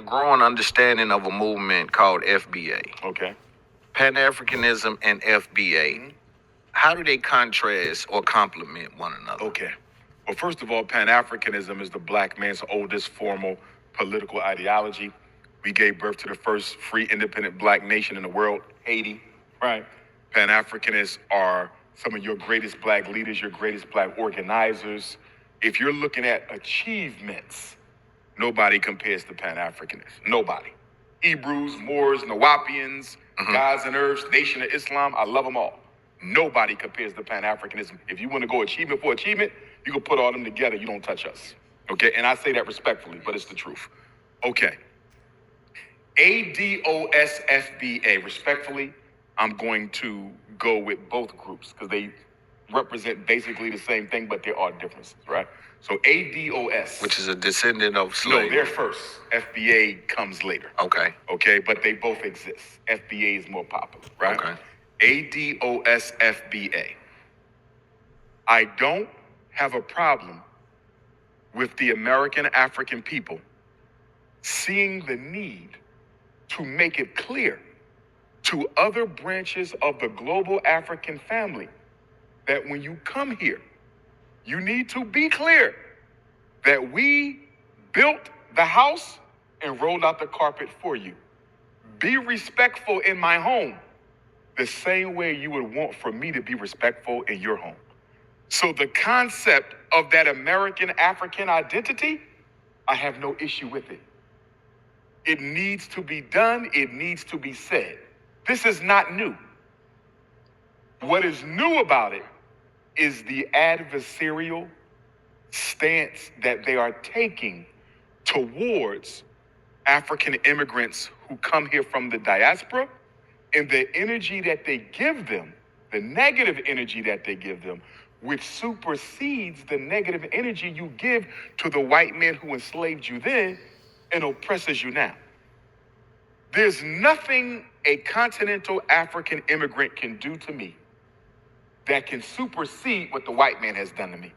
a growing understanding of a movement called FBA. Okay. Pan-Africanism and FBA. How do they contrast or complement one another? Okay. Well, first of all, Pan-Africanism is the black man's oldest formal political ideology. We gave birth to the first free, independent black nation in the world, Haiti, right? Pan-Africanists are some of your greatest black leaders, your greatest black organizers. If you're looking at achievements, nobody compares to Pan-Africanists. Nobody. Hebrews, Moors, Nawapians, Gods and Earths, Nation of Islam, I love them all. Nobody compares to Pan-Africanism. If you want to go achievement for achievement, you can put all them together. You don't touch us. Okay? And I say that respectfully, but it's the truth. Okay. ADOSFBA, respectfully, I'm going to go with both groups because they represent basically the same thing, but there are differences, right? So ADOS. Which is a descendant of slavery. No, they're first. FBA comes later. Okay. Okay, but they both exist. FBA is more popular, right? Okay. ADOSFBA. I don't have a problem with the American African people seeing the need to make it clear to other branches of the global African family that when you come here, you need to be clear that we built the house and rolled out the carpet for you. Be respectful in my home the same way you would want for me to be respectful in your home. So the concept of that American African identity, I have no issue with it. It needs to be done. It needs to be said. This is not new. What is new about it is the adversarial stance that they are taking towards African immigrants who come here from the diaspora, and the energy that they give them, the negative energy that they give them, which supersedes the negative energy you give to the white man who enslaved you then and oppresses you now. There's nothing a continental African immigrant can do to me that can supersede what the white man has done to me.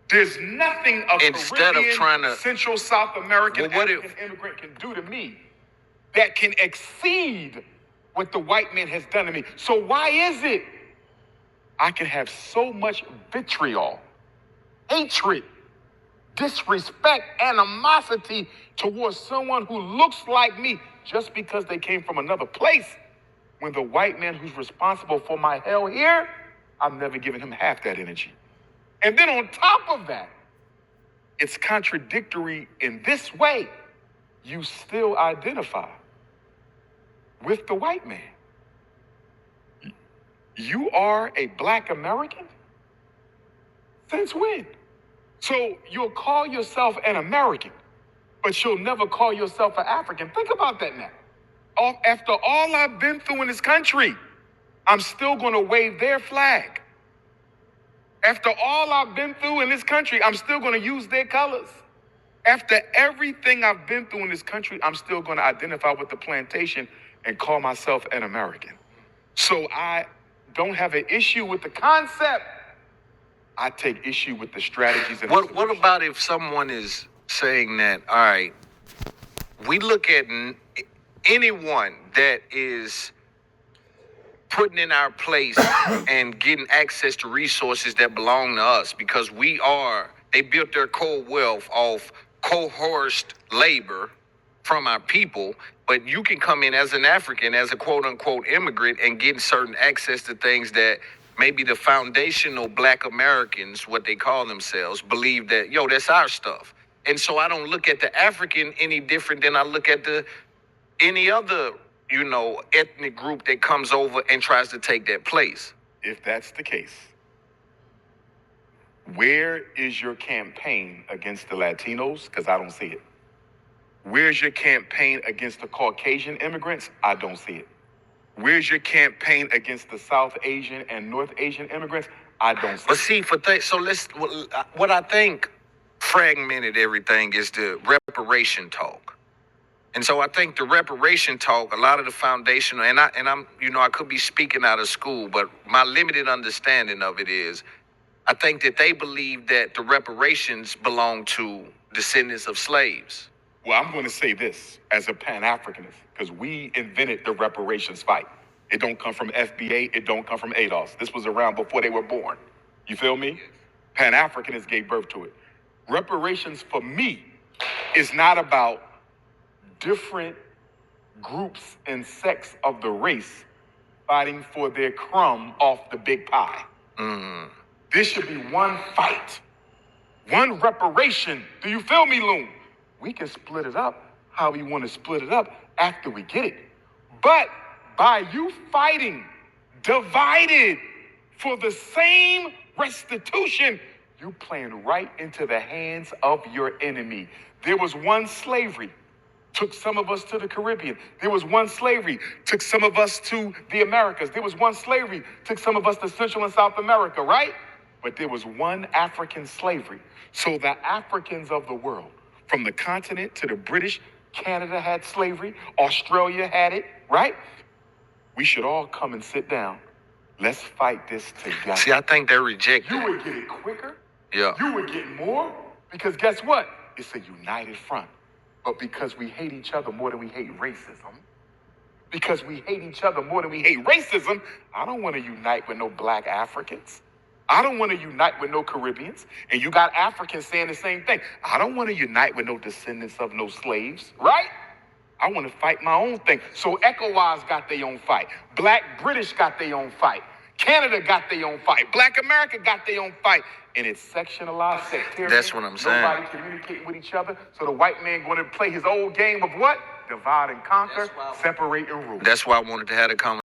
There's nothing a Caribbean, Central South American African immigrant can do to me that can exceed what the white man has done to me. So why is it I can have so much vitriol, hatred, disrespect, animosity towards someone who looks like me just because they came from another place, when the white man who's responsible for my hell here, I've never given him half that energy. And then on top of that, it's contradictory in this way. You still identify with the white man. You are a black American? Since when? So you'll call yourself an American, but you'll never call yourself an African. Think about that now. After all I've been through in this country, I'm still going to wave their flag. After all I've been through in this country, I'm still going to use their colors. After everything I've been through in this country, I'm still going to identify with the plantation and call myself an American. So I don't have an issue with the concept. I take issue with the strategies. And what about if someone is saying that, all right, we look at anyone that is putting in our place and getting access to resources that belong to us because they built their core wealth off coerced labor from our people, but you can come in as an African, as a quote unquote immigrant, and get certain access to things that maybe the foundational black Americans, what they call themselves, believe that, that's our stuff. And so I don't look at the African any different than I look at any other, ethnic group that comes over and tries to take that place. If that's the case, where is your campaign against the Latinos? Because I don't see it. Where's your campaign against the Caucasian immigrants? I don't see it. Where's your campaign against the South Asian and North Asian immigrants? I don't see it. But see, what I think fragmented everything is the reparation talk. And so I think the reparation talk, a lot of the foundational, and I'm, I could be speaking out of school, but my limited understanding of it is, I think that they believe that the reparations belong to descendants of slaves. Well, I'm going to say this as a Pan-Africanist, because we invented the reparations fight. It don't come from FBA. It don't come from ADOS. This was around before they were born. You feel me? Pan-Africanists gave birth to it. Reparations for me is not about different groups and sects of the race fighting for their crumb off the big pie. This should be one fight, one reparation. Do you feel me, Loon? We can split it up how we want to split it up after we get it. But by you fighting divided for the same restitution, you playing right into the hands of your enemy. There was one slavery, took some of us to the Caribbean. There was one slavery, took some of us to the Americas. There was one slavery, took some of us to Central and South America, right? But there was one African slavery. So the Africans of the world, from the continent to the British, Canada had slavery, Australia had it, right? We should all come and sit down. Let's fight this together. See, I think they're rejected. You would get it quicker. Yeah. You would get more. Because guess what? It's a united front. But because we hate each other more than we hate racism, because we hate each other more than we hate racism, I don't want to unite with no black Africans. I don't want to unite with no Caribbeans. And you got Africans saying the same thing. I don't want to unite with no descendants of no slaves, right? I want to fight my own thing. So ECOWAS got their own fight. Black British got their own fight. Canada got their own fight. Black America got their own fight. And it's sectionalized, sectarian. That's what I'm saying. Nobody communicating with each other. So the white man going to play his old game of what? Divide and conquer, separate and rule. That's why I wanted to have a conversation.